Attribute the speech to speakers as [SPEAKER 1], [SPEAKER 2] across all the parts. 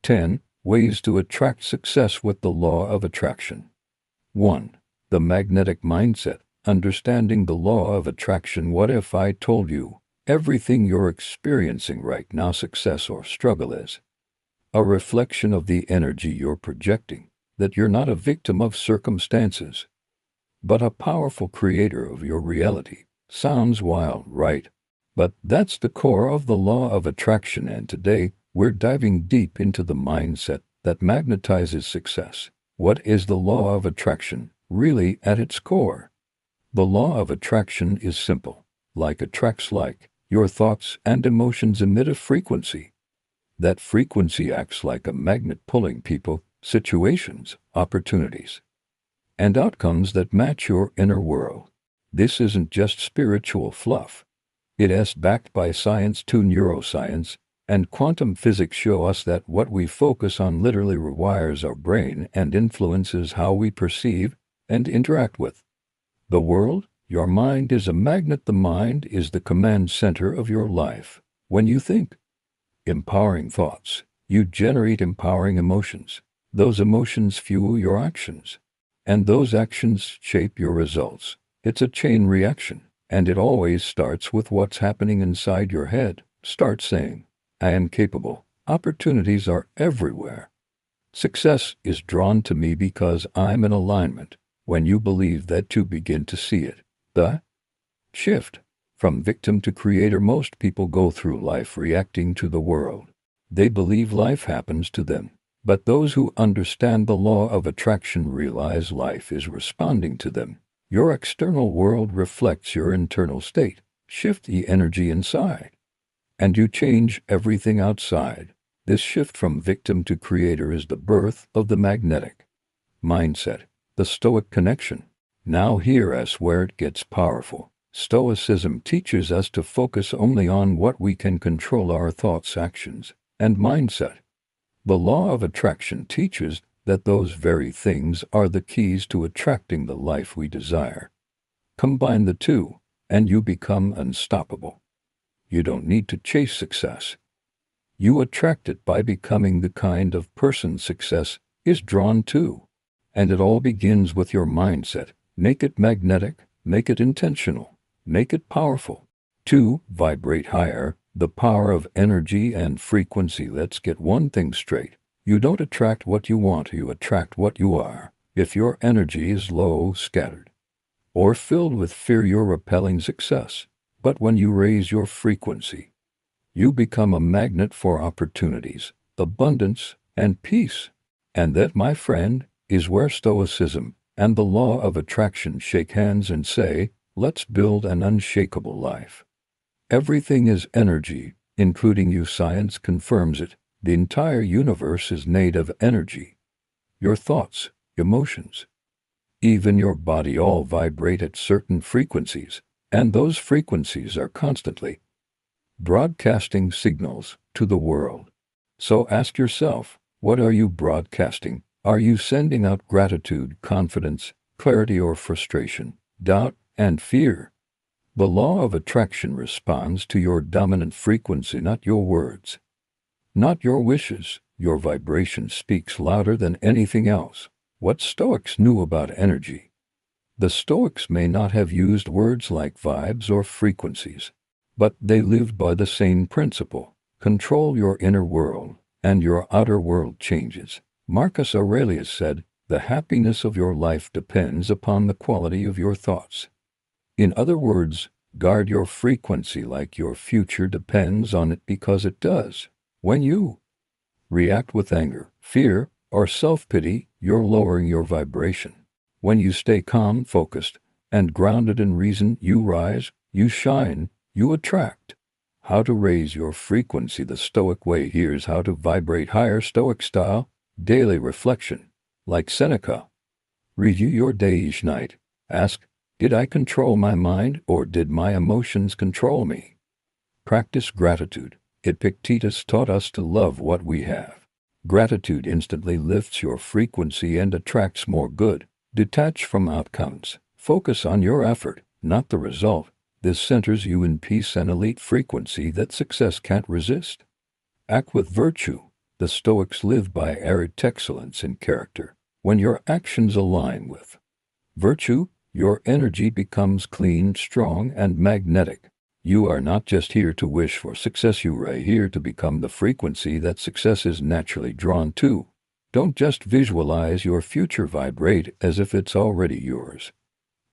[SPEAKER 1] 10 Ways to attract success with the law of attraction. 1. The magnetic mindset. Understanding the law of attraction. What if I told you everything you're experiencing right now, success or struggle, is a reflection of the energy you're projecting, that you're not a victim of circumstances, but a powerful creator of your reality? Sounds wild, right? But that's the core of the law of attraction, and today we're diving deep into the mindset that magnetizes success. What is the law of attraction really at its core? The law of attraction is simple. Like attracts like. Your thoughts and emotions emit a frequency. That frequency acts like a magnet, pulling people, situations, opportunities, and outcomes that match your inner world. This isn't just spiritual fluff. It is backed by science too. Neuroscience and quantum physics show us that what we focus on literally rewires our brain and influences how we perceive and interact with the world. Your mind is a magnet. The mind is the command center of your life. When you think empowering thoughts, you generate empowering emotions. Those emotions fuel your actions, and those actions shape your results. It's a chain reaction, and it always starts with what's happening inside your head. Start saying, I am capable. Opportunities are everywhere. Success is drawn to me because I'm in alignment. When you believe that, you begin to see it. The shift from victim to creator. Most people go through life reacting to the world. They believe life happens to them. But those who understand the law of attraction realize life is responding to them. Your external world reflects your internal state. Shift the energy inside, and you change everything outside. This shift from victim to creator is the birth of the magnetic mindset, the Stoic connection. Now here's where it gets powerful. Stoicism teaches us to focus only on what we can control: our thoughts, actions, and mindset. The law of attraction teaches that those very things are the keys to attracting the life we desire. Combine the two, and you become unstoppable. You don't need to chase success. You attract it by becoming the kind of person success is drawn to. And it all begins with your mindset. Make it magnetic, make it intentional, make it powerful. 2. Vibrate higher. The power of energy and frequency. Let's get one thing straight. You don't attract what you want, you attract what you are. If your energy is low, scattered, or filled with fear, you're repelling success. But when you raise your frequency, you become a magnet for opportunities, abundance, and peace. And that, my friend, is where Stoicism and the law of attraction shake hands and say, let's build an unshakable life. Everything is energy, including you. Science confirms it. The entire universe is made of energy. Your thoughts, emotions, even your body all vibrate at certain frequencies, and those frequencies are constantly broadcasting signals to the world. So ask yourself, what are you broadcasting? Are you sending out gratitude, confidence, clarity, or frustration, doubt, and fear? The law of attraction responds to your dominant frequency, not your words, not your wishes. Your vibration speaks louder than anything else. What Stoics knew about energy. The Stoics may not have used words like vibes or frequencies, but they lived by the same principle. Control your inner world, and your outer world changes. Marcus Aurelius said, the happiness of your life depends upon the quality of your thoughts. In other words, guard your frequency like your future depends on it, because it does. When you react with anger, fear, or self-pity, you're lowering your vibration. When you stay calm, focused, and grounded in reason, you rise, you shine, you attract. How to raise your frequency the Stoic way. Here's how to vibrate higher. Stoic style. Daily reflection. Like Seneca, review your day each night. Ask, did I control my mind, or did my emotions control me? Practice gratitude. Epictetus taught us to love what we have. Gratitude instantly lifts your frequency and attracts more good. Detach from outcomes. Focus on your effort, not the result. This centers you in peace and elite frequency that success can't resist. Act with virtue. The Stoics lived by erect excellence in character. When your actions align with virtue, your energy becomes clean, strong, and magnetic. You are not just here to wish for success, you are here to become the frequency that success is naturally drawn to. Don't just visualize your future, vibrate as if it's already yours.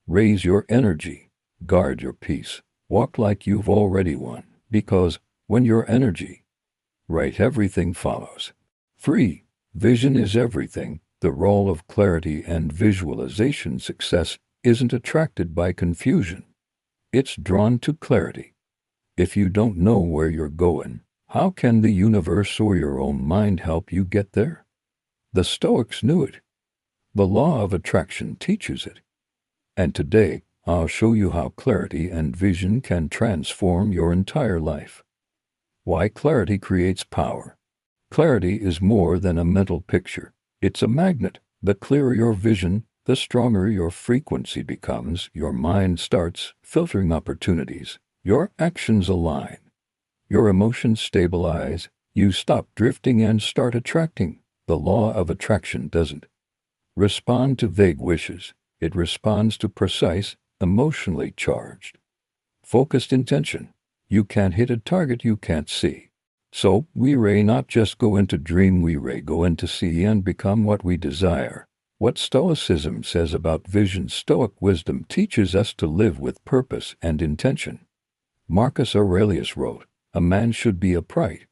[SPEAKER 1] Raise your energy, guard your peace, walk like you've already won, because when your energy right, everything follows. Free. Vision is everything. The role of clarity and visualization. Success isn't attracted by confusion. It's drawn to clarity. If you don't know where you're going, how can the universe or your own mind help you get there? The Stoics knew it. The law of attraction teaches it. And today, I'll show you how clarity and vision can transform your entire life. Why clarity creates power. Clarity is more than a mental picture. It's a magnet. The clearer your vision, the stronger your frequency becomes. Your mind starts filtering opportunities. Your actions align. Your emotions stabilize. You stop drifting and start attracting. The law of attraction doesn't respond to vague wishes. It responds to precise, emotionally charged, focused intention. You can't hit a target you can't see. So, we may not just go into dream, we may go into see and become what we desire. What Stoicism says about vision. Stoic wisdom teaches us to live with purpose and intention. Marcus Aurelius wrote, "A man should be upright,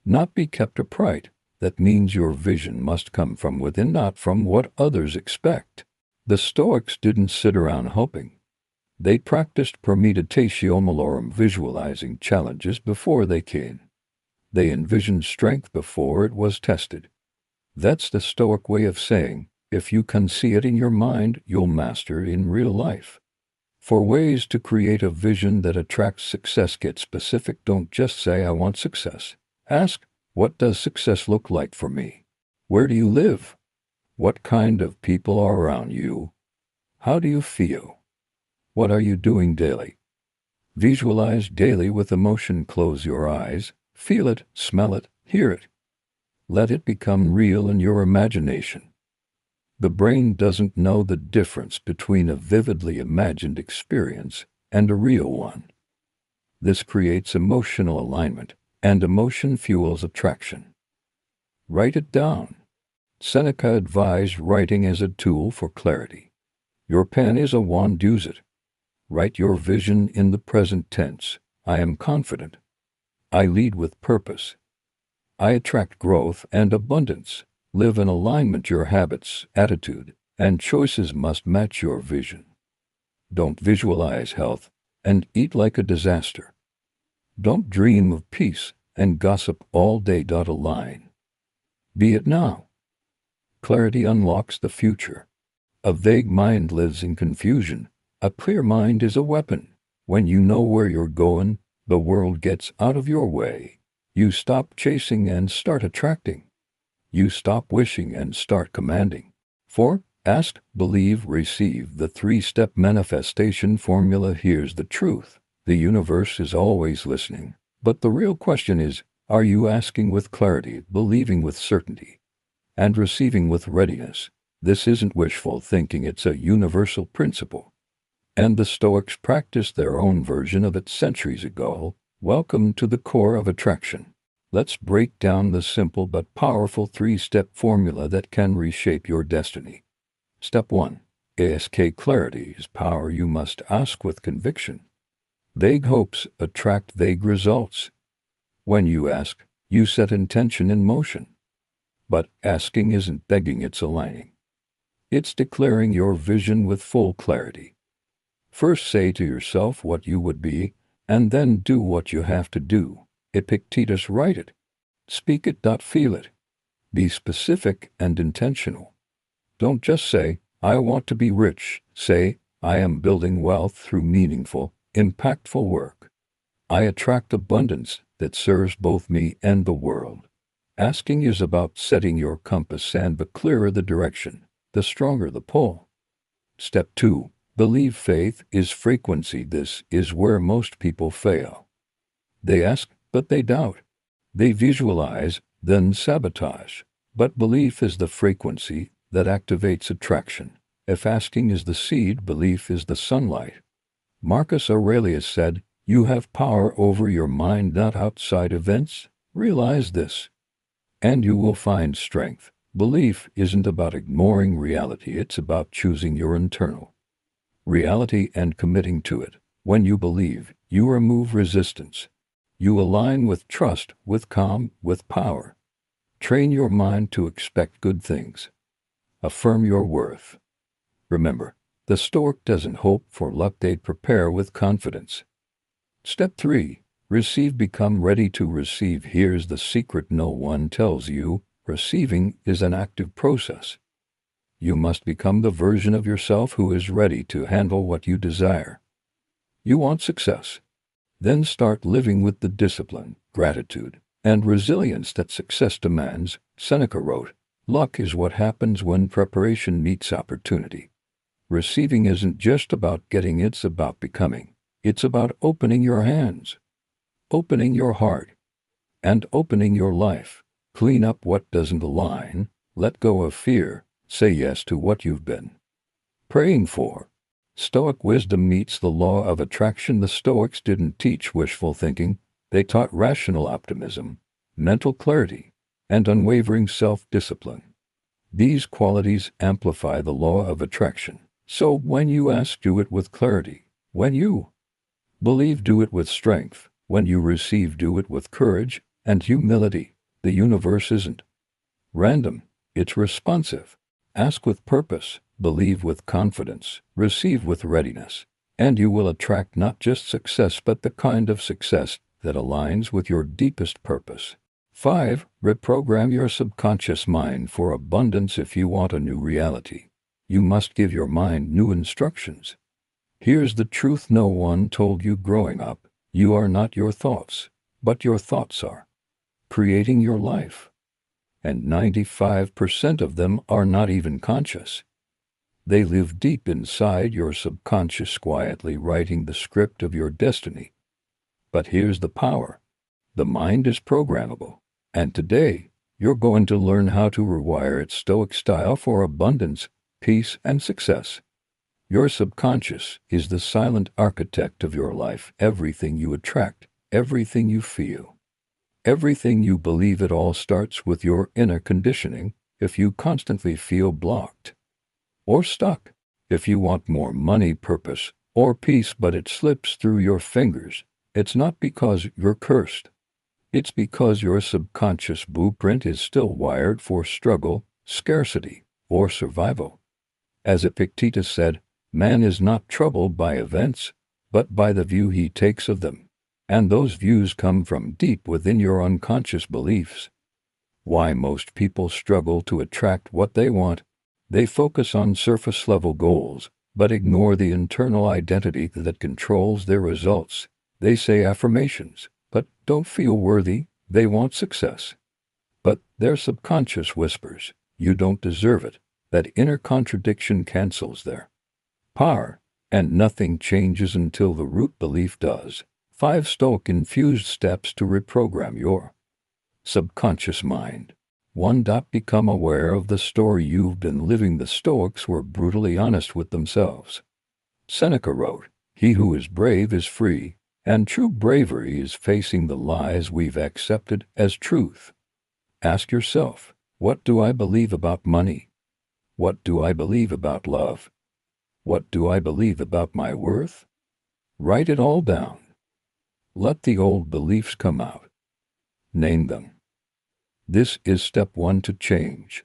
[SPEAKER 1] not be kept upright." That means your vision must come from within, not from what others expect. The Stoics didn't sit around hoping. They practiced premeditatio malorum, visualizing challenges before they came. They envisioned strength before it was tested. That's the Stoic way of saying, if you can see it in your mind, you'll master it in real life. For ways to create a vision that attracts success, get specific. Don't just say, "I want success." Ask, what does success look like for me? Where do you live? What kind of people are around you? How do you feel? What are you doing daily? Visualize daily with emotion. Close your eyes, feel it, smell it, hear it. Let it become real in your imagination. The brain doesn't know the difference between a vividly imagined experience and a real one. This creates emotional alignment, and emotion fuels attraction. Write it down. Seneca advised writing as a tool for clarity. Your pen is a wand, use it. Write your vision in the present tense. I am confident. I lead with purpose. I attract growth and abundance. Live in alignment. Your habits, attitude, and choices must match your vision. Don't visualize health and eat like a disaster. Don't dream of peace and gossip all day. Align. Be it now. Clarity unlocks the future. A vague mind lives in confusion. A clear mind is a weapon. When you know where you're going, the world gets out of your way. You stop chasing and start attracting. You stop wishing and start commanding. 4. Ask, believe, receive. The 3-step manifestation formula. Here's the truth. The universe is always listening. But the real question is, are you asking with clarity, believing with certainty, and receiving with readiness? This isn't wishful thinking, it's a universal principle. And the Stoics practiced their own version of it centuries ago. Welcome to the core of attraction. Let's break down the simple but powerful 3-step formula that can reshape your destiny. Step 1. Ask. Clarity is power. You must ask with conviction. Vague hopes attract vague results. When you ask, you set intention in motion. But asking isn't begging, it's aligning. It's declaring your vision with full clarity. First say to yourself what you would be, and then do what you have to do. Epictetus write it. Speak it. Feel it. Be specific and intentional. Don't just say, "I want to be rich." Say, "I am building wealth through meaningful, impactful work. I attract abundance that serves both me and the world." Asking is about setting your compass, and the clearer the direction, the stronger the pull. Step 2. Believe. Faith is frequency. This is where most people fail. They ask, but they doubt. They visualize, then sabotage. But belief is the frequency that activates attraction. If asking is the seed, belief is the sunlight. Marcus Aurelius said, "You have power over your mind, not outside events. Realize this, and you will find strength." Belief isn't about ignoring reality, it's about choosing your internal reality and committing to it. When you believe, you remove resistance. You align with trust, with calm, with power. Train your mind to expect good things. Affirm your worth. Remember, the Stoic doesn't hope for luck, they prepare with confidence. Step 3. Receive. Become ready to receive. Here's the secret no one tells you. Receiving is an active process. You must become the version of yourself who is ready to handle what you desire. You want success? Then start living with the discipline, gratitude, and resilience that success demands. Seneca wrote, "Luck is what happens when preparation meets opportunity." Receiving isn't just about getting, it's about becoming. It's about opening your hands, opening your heart, and opening your life. Clean up what doesn't align, let go of fear, say yes to what you've been praying for. Stoic wisdom meets the law of attraction. The Stoics didn't teach wishful thinking, they taught rational optimism, mental clarity, and unwavering self-discipline. These qualities amplify the law of attraction. So when you ask, do it with clarity. When you believe, do it with strength. When you receive, do it with courage and humility. The universe isn't random, it's responsive. Ask with purpose, believe with confidence, receive with readiness, and you will attract not just success but the kind of success that aligns with your deepest purpose. 5. Reprogram your subconscious mind for abundance. If you want a new reality, you must give your mind new instructions. Here's the truth no one told you growing up. You are not your thoughts, but your thoughts are creating your life. And 95% of them are not even conscious. They live deep inside your subconscious, quietly writing the script of your destiny. But here's the power. The mind is programmable. And today, you're going to learn how to rewire it Stoic style for abundance, peace, and success. Your subconscious is the silent architect of your life. Everything you attract, everything you feel, everything you believe, it all starts with your inner conditioning. If you constantly feel blocked or stuck, if you want more money, purpose, or peace, but it slips through your fingers, it's not because you're cursed. It's because your subconscious blueprint is still wired for struggle, scarcity, or survival. As Epictetus said, man is not troubled by events, but by the view he takes of them. And those views come from deep within your unconscious beliefs. Why most people struggle to attract what they want? They focus on surface-level goals, but ignore the internal identity that controls their results. They say affirmations, but don't feel worthy. They want success, but their subconscious whispers, "You don't deserve it." That inner contradiction cancels their power, and nothing changes until the root belief does. 5 Stoic-infused steps to reprogram your subconscious mind. 1. Become aware of the story you've been living. The Stoics were brutally honest with themselves. Seneca wrote, "He who is brave is free, and true bravery is facing the lies we've accepted as truth." Ask yourself, what do I believe about money? What do I believe about love? What do I believe about my worth? Write it all down. Let the old beliefs come out. Name them. This is step 1 to change.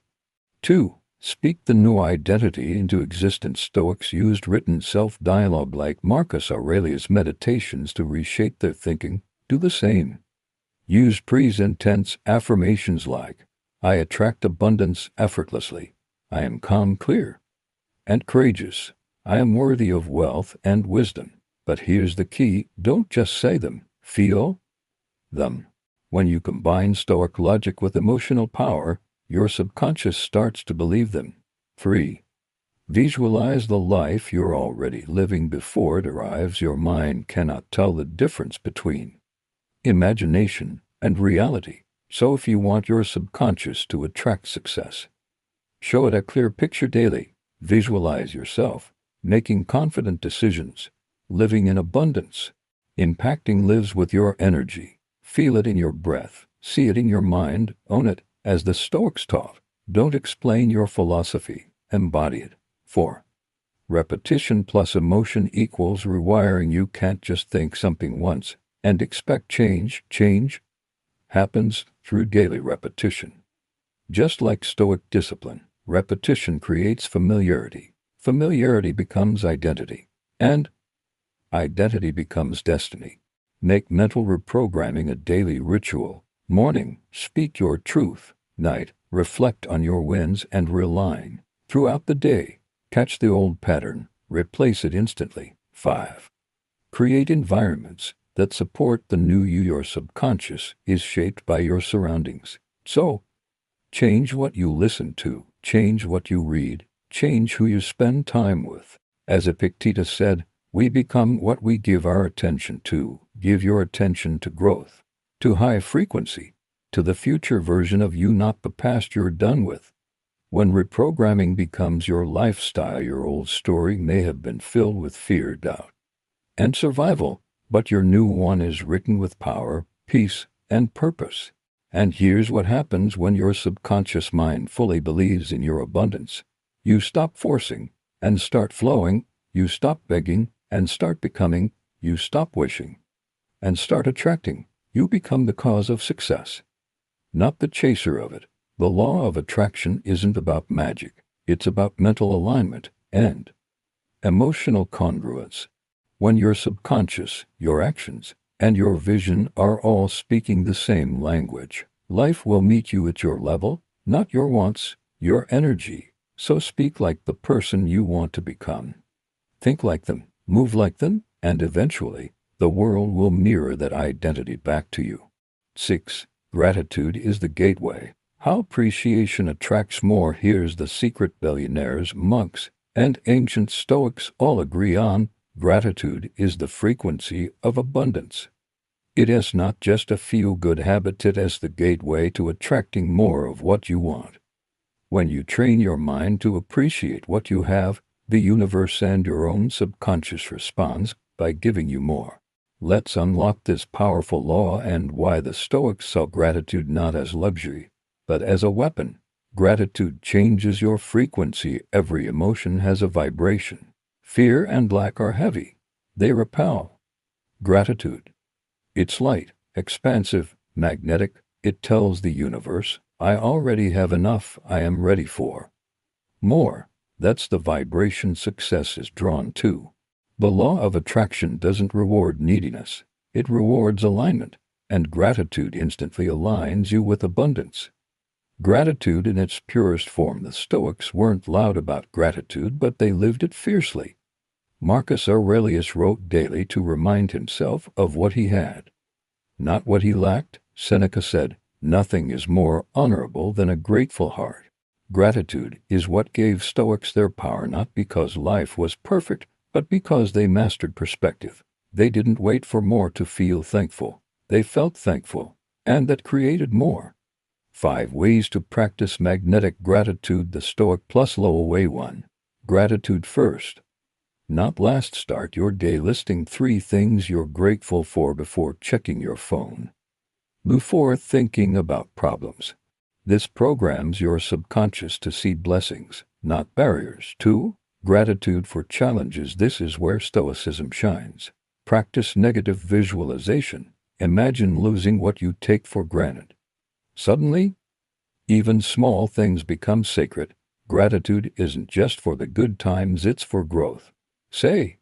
[SPEAKER 1] 2. Speak the new identity into existence. Stoics used written self-dialogue like Marcus Aurelius' meditations to reshape their thinking. Do the same. Use present tense affirmations like, "I attract abundance effortlessly. I am calm, clear, and courageous. I am worthy of wealth and wisdom." But here's the key, don't just say them, feel them. When you combine Stoic logic with emotional power, your subconscious starts to believe them. 3. Visualize the life you're already living before it arrives. Your mind cannot tell the difference between imagination and reality. So if you want your subconscious to attract success, show it a clear picture daily. Visualize yourself making confident decisions, living in abundance. Impacting lives with your energy. Feel it in your breath. See it in your mind. Own it, as the Stoics taught. Don't explain your philosophy. Embody it. 4. Repetition plus emotion equals rewiring. You can't just think something once and expect change. Change happens through daily repetition. Just like Stoic discipline, repetition creates familiarity. Familiarity becomes identity. And identity becomes destiny. Make mental reprogramming a daily ritual. Morning, speak your truth. Night, reflect on your wins and realign. Throughout the day, catch the old pattern, replace it instantly. 5. Create environments that support the new you. Your subconscious is shaped by your surroundings. So, change what you listen to, change what you read, change who you spend time with. As Epictetus said, we become what we give our attention to. Give your attention to growth, to high frequency, to the future version of you, not the past you're done with. When reprogramming becomes your lifestyle, your old story may have been filled with fear, doubt, and survival, but your new one is written with power, peace, and purpose. And here's what happens when your subconscious mind fully believes in your abundance. You stop forcing and start flowing. You stop begging and start becoming. You stop wishing and start attracting. You become the cause of success, not the chaser of it. The law of attraction isn't about magic. It's about mental alignment and emotional congruence. When your subconscious, your actions, and your vision are all speaking the same language, life will meet you at your level, not your wants, your energy. So speak like the person you want to become. Think like them, move like them, and eventually, the world will mirror that identity back to you. 6. Gratitude is the gateway. How appreciation attracts more. Here's the secret. Billionaires, monks, and ancient Stoics all agree on: gratitude is the frequency of abundance. It is not just a feel-good habit, it is the gateway to attracting more of what you want. When you train your mind to appreciate what you have, the universe and your own subconscious responds by giving you more. Let's unlock this powerful law and why the Stoics saw gratitude not as luxury, but as a weapon. Gratitude changes your frequency. Every emotion has a vibration. Fear and lack are heavy. They repel. Gratitude, it's light, expansive, magnetic. It tells the universe, I already have enough. I am ready for more. That's the vibration success is drawn to. The law of attraction doesn't reward neediness. It rewards alignment, and gratitude instantly aligns you with abundance. Gratitude in its purest form. The Stoics weren't loud about gratitude, but they lived it fiercely. Marcus Aurelius wrote daily to remind himself of what he had, not what he lacked. Seneca said, nothing is more honorable than a grateful heart. Gratitude is what gave Stoics their power, not because life was perfect, but because they mastered perspective. They didn't wait for more to feel thankful. They felt thankful, and that created more. 5 ways to practice magnetic gratitude. The Stoic plus Lowell way. 1. Gratitude first, not last. Start your day listing 3 things you're grateful for before checking your phone, before thinking about problems. This programs your subconscious to see blessings, not barriers. 2. Gratitude for challenges. This is where Stoicism shines. Practice negative visualization. Imagine losing what you take for granted. Suddenly, even small things become sacred. Gratitude isn't just for the good times, it's for growth. Say,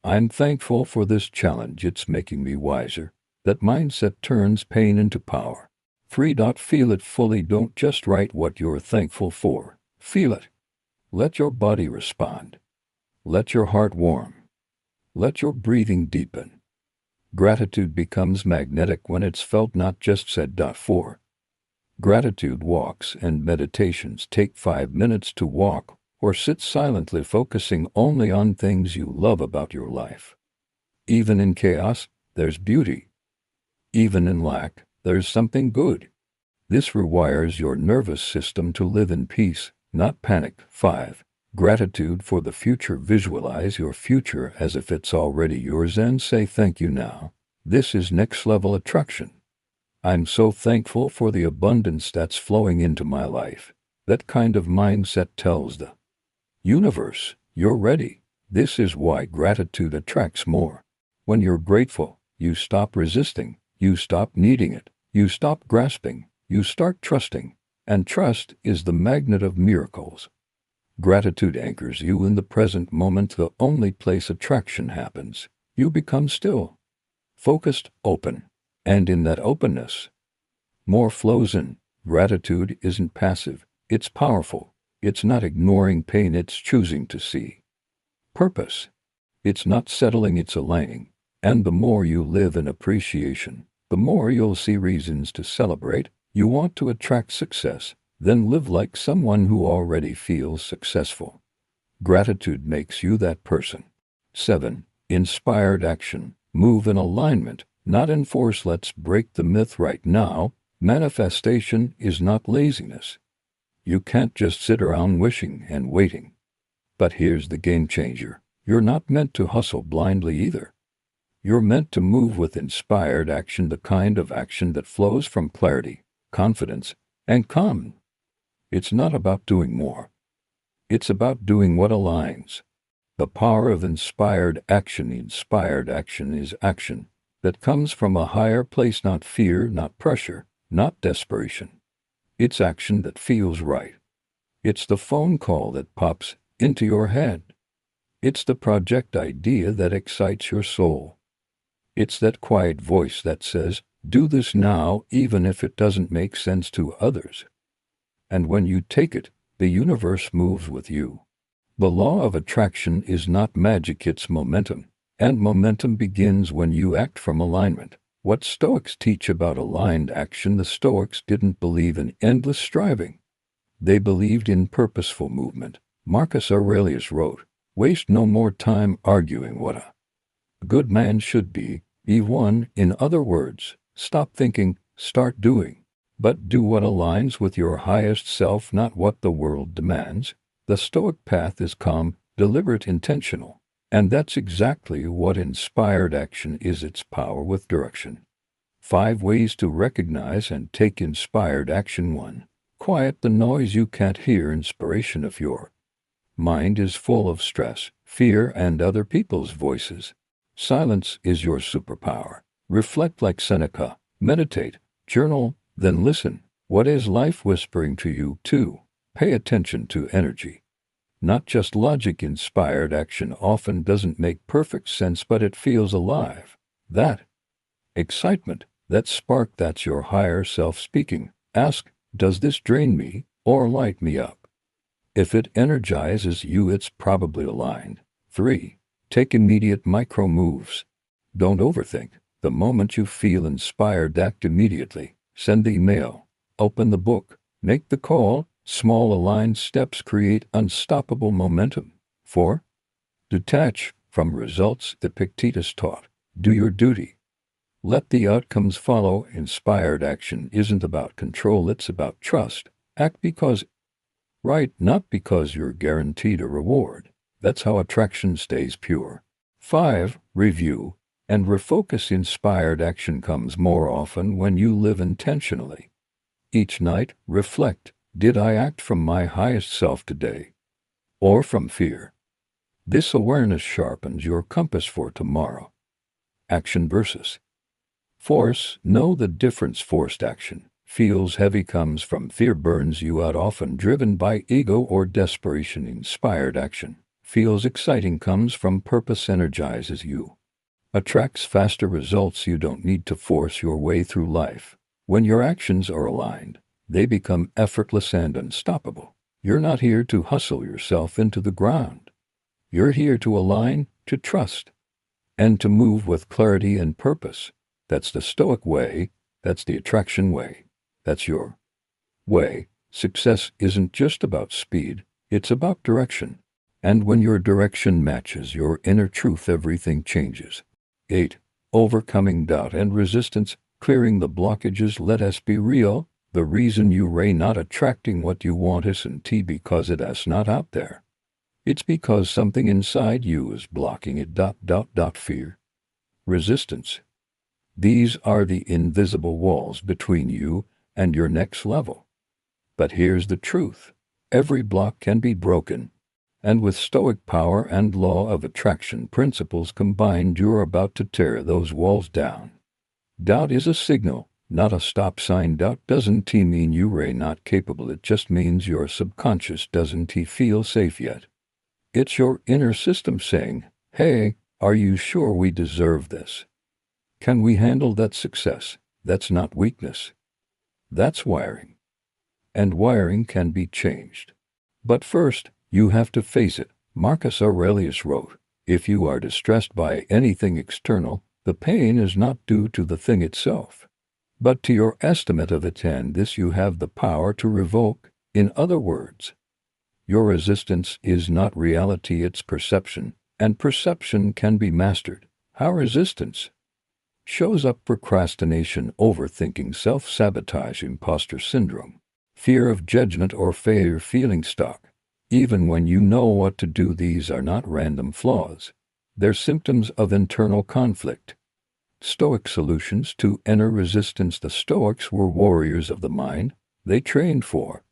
[SPEAKER 1] I'm thankful for this challenge, it's making me wiser. That mindset turns pain into power. 3. Feel it fully. Don't just write what you're thankful for. Feel it. Let your body respond. Let your heart warm. Let your breathing deepen. Gratitude becomes magnetic when it's felt, not just said. 4. Gratitude walks and meditations. Take 5 minutes to walk or sit silently, focusing only on things you love about your life. Even in chaos, there's beauty. Even in lack, there's something good. This rewires your nervous system to live in peace, not panic. 5. Gratitude for the future. Visualize your future as if it's already yours and say thank you now. This is next level attraction. I'm so thankful for the abundance that's flowing into my life. That kind of mindset tells the universe, you're ready. This is why gratitude attracts more. When you're grateful, you stop resisting, you stop needing it, you stop grasping, you start trusting, and trust is the magnet of miracles. Gratitude anchors you in the present moment, the only place attraction happens. You become still, focused, open, and in that openness, more flows in. Gratitude isn't passive, it's powerful. It's not ignoring pain, it's choosing to see purpose. It's not settling, it's aligning. And the more you live in appreciation, the more you'll see reasons to celebrate. You want to attract success, then live like someone who already feels successful. Gratitude makes you that person. 7. Inspired action. Move in alignment, not in force. Let's break the myth right now. Manifestation is not laziness. You can't just sit around wishing and waiting. But here's the game changer. You're not meant to hustle blindly either. You're meant to move with inspired action, the kind of action that flows from clarity, confidence, and calm. It's not about doing more. It's about doing what aligns. The power of inspired action. Inspired action is action that comes from a higher place, not fear, not pressure, not desperation. It's action that feels right. It's the phone call that pops into your head. It's the project idea that excites your soul. It's that quiet voice that says, do this now, even if it doesn't make sense to others. And when you take it, the universe moves with you. The law of attraction is not magic, it's momentum. And momentum begins when you act from alignment. What Stoics teach about aligned action. The Stoics didn't believe in endless striving. They believed in purposeful movement. Marcus Aurelius wrote, waste no more time arguing what a good man should be one. In other words, stop thinking, start doing. But do what aligns with your highest self, not what the world demands. The Stoic path is calm, deliberate, intentional. And that's exactly what inspired action is, its power with direction. 5 ways to recognize and take inspired action. 1. Quiet the noise. You can't hear inspiration if your mind is full of stress, fear, and other people's voices. Silence is your superpower. Reflect like Seneca. Meditate, journal, then listen. What is life whispering to you? 2. Pay attention to energy. Not just logic. Inspired action often doesn't make perfect sense, but it feels alive. That excitement, that spark, that's your higher self speaking. Ask, does this drain me or light me up? If it energizes you, it's probably aligned. 3. Take immediate micro moves. Don't overthink. The moment you feel inspired, act immediately. Send the email, open the book, make the call. Small aligned steps create unstoppable momentum. 4. Detach from results. Epictetus taught, do your duty. Let the outcomes follow. Inspired action isn't about control, it's about trust. Act because right, not because you're guaranteed a reward. That's how attraction stays pure. 5. Review and refocus. Inspired action comes more often when you live intentionally. Each night, reflect. Did I act from my highest self today, or from fear? This awareness sharpens your compass for tomorrow. Action versus force. Know the difference. Forced action feels heavy, comes from fear, burns you out, often driven by ego or desperation. Inspired action feels exciting, comes from purpose, energizes you, attracts faster results. You don't need to force your way through life. When your actions are aligned, they become effortless and unstoppable. You're not here to hustle yourself into the ground. You're here to align, to trust, and to move with clarity and purpose. That's the Stoic way. That's the attraction way. That's your way. Success isn't just about speed. It's about direction. And when your direction matches your inner truth, everything changes. 8. Overcoming doubt and resistance. Clearing the blockages. Let us be real. The reason you ray not attracting what you want isn't because it is not out there. It's because something inside you is blocking it. Fear. Resistance. These are the invisible walls between you and your next level. But here's the truth. Every block can be broken. And with Stoic power and law of attraction principles combined, you're about to tear those walls down. Doubt is a signal, not a stop sign. Doubt doesn't mean you're not capable. It just means your subconscious doesn't feel safe yet. It's your inner system saying, hey, are you sure we deserve this? Can we handle that success? That's not weakness. That's wiring. And wiring can be changed. But first, you have to face it. Marcus Aurelius wrote, if you are distressed by anything external, the pain is not due to the thing itself, but to your estimate of it, and this you have the power to revoke. In other words, your resistance is not reality, it's perception, and perception can be mastered. How resistance shows up: procrastination, overthinking, self-sabotage, imposter syndrome, fear of judgment or failure, feeling stuck. Even when you know what to do, these are not random flaws. They're symptoms of internal conflict. Stoic solutions to inner resistance. The Stoics were warriors of the mind. They trained for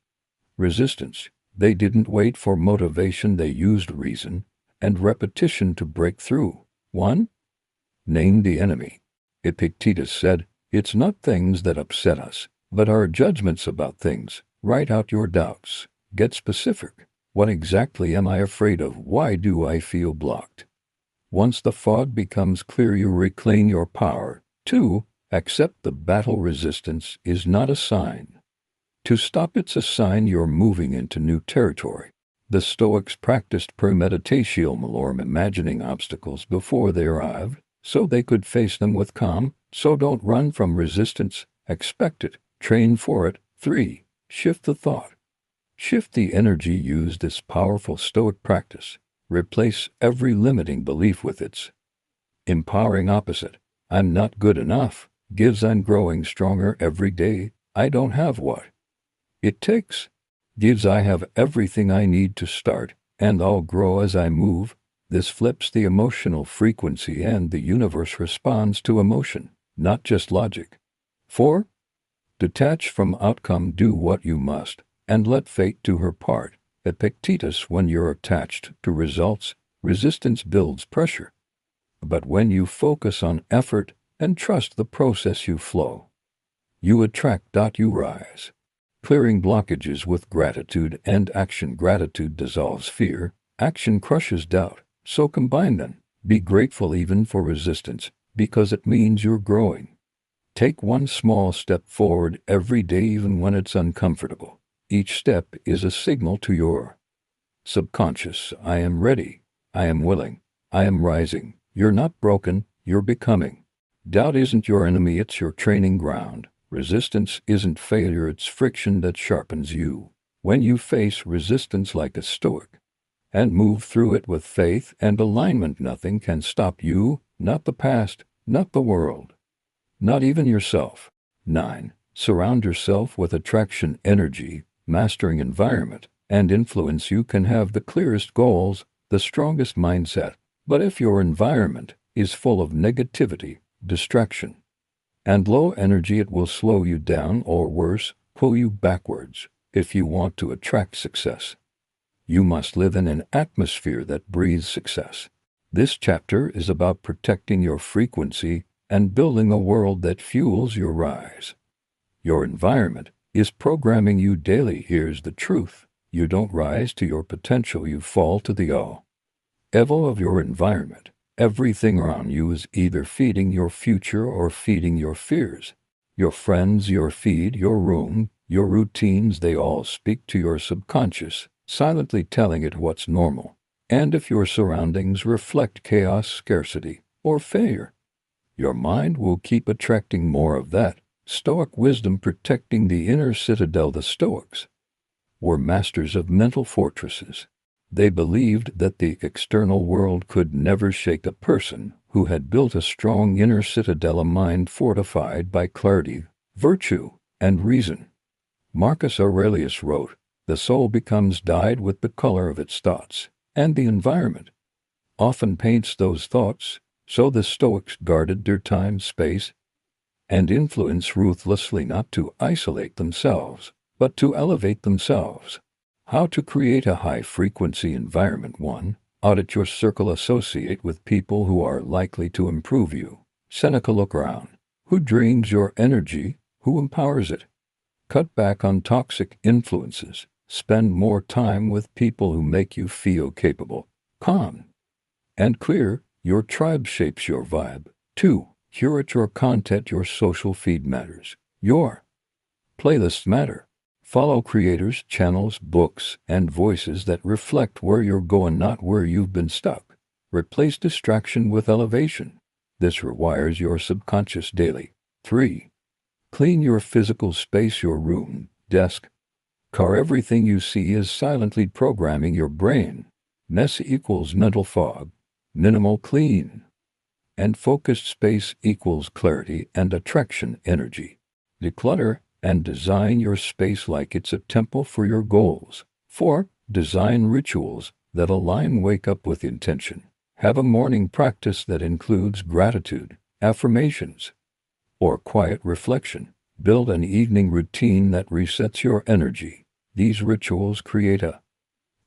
[SPEAKER 1] resistance. They didn't wait for motivation. They used reason and repetition to break through. 1. Name the enemy. Epictetus said, it's not things that upset us, but our judgments about things. Write out your doubts. Get specific. What exactly am I afraid of? Why do I feel blocked? Once the fog becomes clear, you reclaim your power. 2. Accept the battle. Resistance is not a sign to stop, it's a sign you're moving into new territory. The Stoics practiced premeditation, or imagining obstacles before they arrived, so they could face them with calm. So don't run from resistance, expect it, train for it. 3. Shift the thought. Shift the energy. Use this powerful Stoic practice. Replace every limiting belief with its empowering opposite. I'm not good enough. Gives I'm growing stronger every day. I don't have what it takes. Gives I have everything I need to start, and I'll grow as I move. This flips the emotional frequency, and the universe responds to emotion, not just logic. 4. Detach from outcome. Do what you must, and let fate do her part. Epictetus, when you're attached to results, resistance builds pressure. But when you focus on effort and trust the process, you flow. You attract. You rise. Clearing blockages with gratitude and action. Gratitude dissolves fear. Action crushes doubt. So combine them. Be grateful even for resistance, because it means you're growing. Take one small step forward every day, even when it's uncomfortable. Each step is a signal to your subconscious. I am ready. I am willing. I am rising. You're not broken. You're becoming. Doubt isn't your enemy. It's your training ground. Resistance isn't failure. It's friction that sharpens you. When you face resistance like a Stoic and move through it with faith and alignment, nothing can stop you. Not the past. Not the world. Not even yourself. 9. Surround yourself with attraction energy. Mastering environment and influence. You can have the clearest goals, the strongest mindset, but if your environment is full of negativity, distraction, and low energy, it will slow you down, or worse, pull you backwards. If you want to attract success, you must live in an atmosphere that breathes success. This chapter is about protecting your frequency and building a world that fuels your rise. Your environment is programming you daily. Here's the truth. You don't rise to your potential, you fall to the evil of your environment. Everything around you is either feeding your future or feeding your fears. Your friends, your feed, your room, your routines, they all speak to your subconscious, silently telling it what's normal. And if your surroundings reflect chaos, scarcity, or failure, your mind will keep attracting more of that. Stoic wisdom. Protecting the inner citadel. The Stoics were masters of mental fortresses. They believed that the external world could never shake a person who had built a strong inner citadel, a mind fortified by clarity, virtue, and reason. Marcus Aurelius wrote, "The soul becomes dyed with the color of its thoughts, and the environment often paints those thoughts." So the Stoics guarded their time, space, and influence ruthlessly, not to isolate themselves, but to elevate themselves. How to create a high-frequency environment. 1. Audit your circle. Associate with people who are likely to improve you. Seneca. Look around. Who drains your energy? Who empowers it? Cut back on toxic influences. Spend more time with people who make you feel capable, calm, and clear. Your tribe shapes your vibe. 2. Curate your content. Your social feed matters. Your playlists matter. Follow creators, channels, books, and voices that reflect where you're going, not where you've been stuck. Replace distraction with elevation. This rewires your subconscious daily. 3. Clean your physical space. Your room, desk, car. Everything you see is silently programming your brain. Messy equals mental fog. Minimal, clean, and focused space equals clarity and attraction energy. Declutter and design your space like it's a temple for your goals. 4. Design rituals that align. Wake up with intention. Have a morning practice that includes gratitude, affirmations, or quiet reflection. Build an evening routine that resets your energy. These rituals create a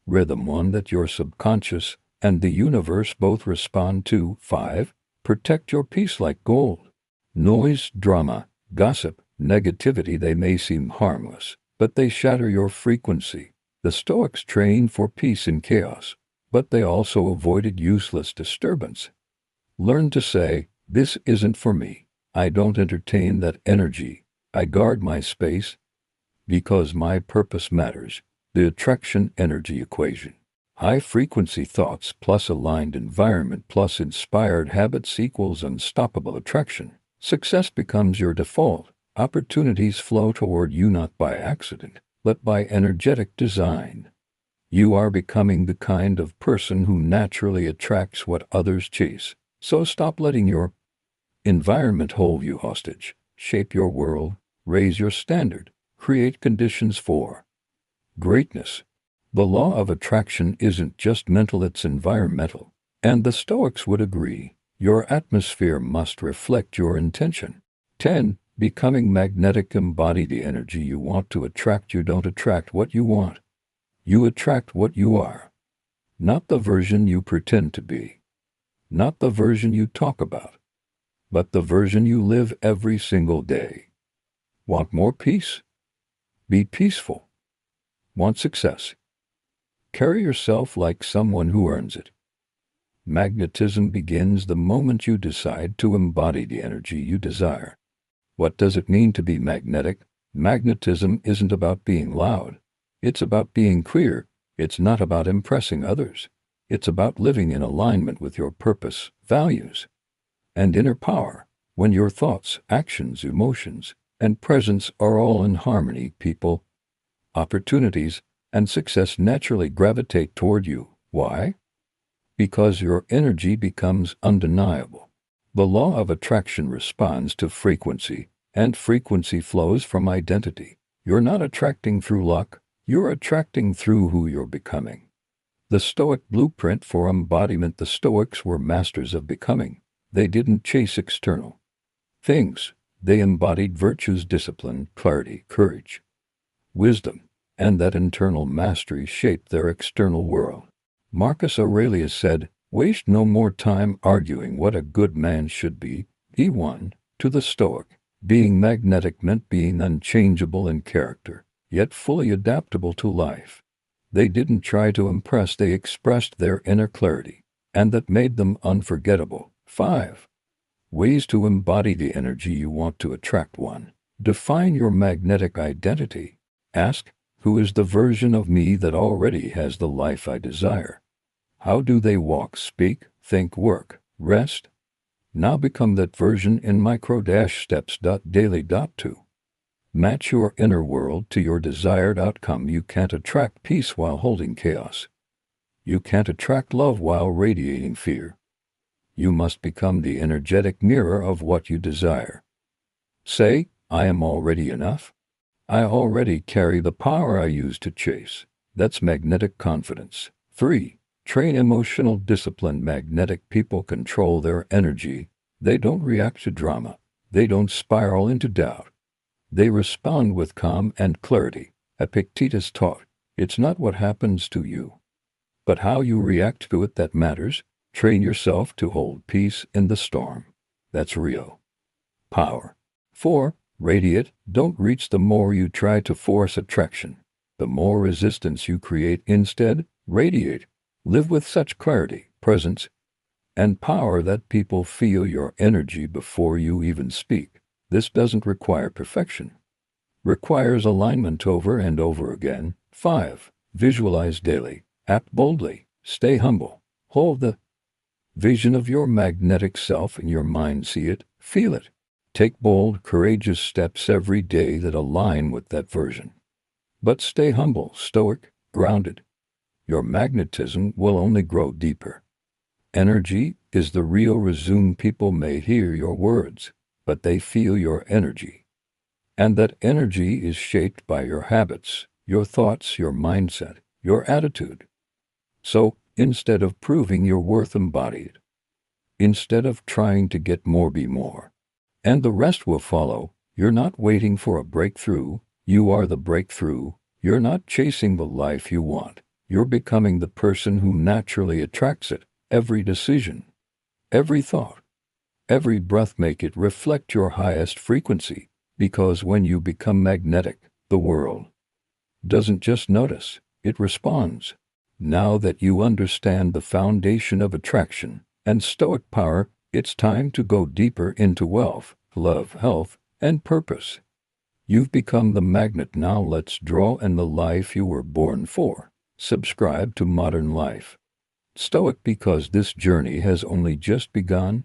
[SPEAKER 1] rhythm, one that your subconscious and the universe both respond to. 5. Protect your peace like gold. Noise, drama, gossip, negativity, they may seem harmless, but they shatter your frequency. The Stoics trained for peace in chaos, but they also avoided useless disturbance. Learn to say, "This isn't for me." I don't entertain that energy. I guard my space because my purpose matters. The attraction energy equation. High-frequency thoughts plus aligned environment plus inspired habits equals unstoppable attraction. Success becomes your default. Opportunities flow toward you not by accident, but by energetic design. You are becoming the kind of person who naturally attracts what others chase. So stop letting your environment hold you hostage. Shape your world, raise your standard, create conditions for greatness. The law of attraction isn't just mental, it's environmental. And the Stoics would agree. Your atmosphere must reflect your intention. 10. Becoming magnetic. Embody the energy you want to attract. You don't attract what you want. You attract what you are. Not the version you pretend to be. Not the version you talk about. But the version you live every single day. Want more peace? Be peaceful. Want success? Carry yourself like someone who earns it. Magnetism begins the moment you decide to embody the energy you desire. What does it mean to be magnetic? Magnetism isn't about being loud. It's about being clear. It's not about impressing others. It's about living in alignment with your purpose, values, and inner power. When your thoughts, actions, emotions, and presence are all in harmony, people, opportunities, and success naturally gravitate toward you. Why? Because your energy becomes undeniable. The law of attraction responds to frequency, and frequency flows from identity. You're not attracting through luck, you're attracting through who you're becoming. The Stoic blueprint for embodiment. The Stoics were masters of becoming. They didn't chase external things. They embodied virtues, discipline, clarity, courage, wisdom, and that internal mastery shaped their external world. Marcus Aurelius said, "Waste no more time arguing what a good man should be. Be one." To the Stoic, being magnetic meant being unchangeable in character, yet fully adaptable to life. They didn't try to impress, they expressed their inner clarity, and that made them unforgettable. 5. Ways to embody the energy you want to attract. 1. Define your magnetic identity. Ask, who is the version of me that already has the life I desire? How do they walk, speak, think, work, rest? Now become that version in micro-steps. Daily. 2. Match your inner world to your desired outcome. You can't attract peace while holding chaos. You can't attract love while radiating fear. You must become the energetic mirror of what you desire. Say, "I am already enough." I already carry the power I use to chase. That's magnetic confidence. 3. Train emotional discipline. Magnetic people control their energy. They don't react to drama. They don't spiral into doubt. They respond with calm and clarity. Epictetus taught, it's not what happens to you, but how you react to it that matters. Train yourself to hold peace in the storm. That's real power. 4. Radiate. Don't reach. The more you try to force attraction, the more resistance you create. Instead, radiate. Live with such clarity, presence, and power that people feel your energy before you even speak. This doesn't require perfection. Requires alignment over and over again. 5. Visualize daily. Act boldly. Stay humble. Hold the vision of your magnetic self in your mind. See it. Feel it. Take bold, courageous steps every day that align with that version. But stay humble, stoic, grounded. Your magnetism will only grow deeper. Energy is the real resume. People may hear your words, but they feel your energy. And that energy is shaped by your habits, your thoughts, your mindset, your attitude. So, instead of proving your worth, embody it. Instead of trying to get more, be more. And the rest will follow. You're not waiting for a breakthrough. You are the breakthrough. You're not chasing the life you want. You're becoming the person who naturally attracts it. Every decision, every thought, every breath, make it reflect your highest frequency. Because when you become magnetic, the world doesn't just notice, it responds. Now that you understand the foundation of attraction and stoic power, it's time to go deeper into wealth, love, health, and purpose. You've become the magnet. Now let's draw in the life you were born for. Subscribe to Modern Life Stoic, because this journey has only just begun.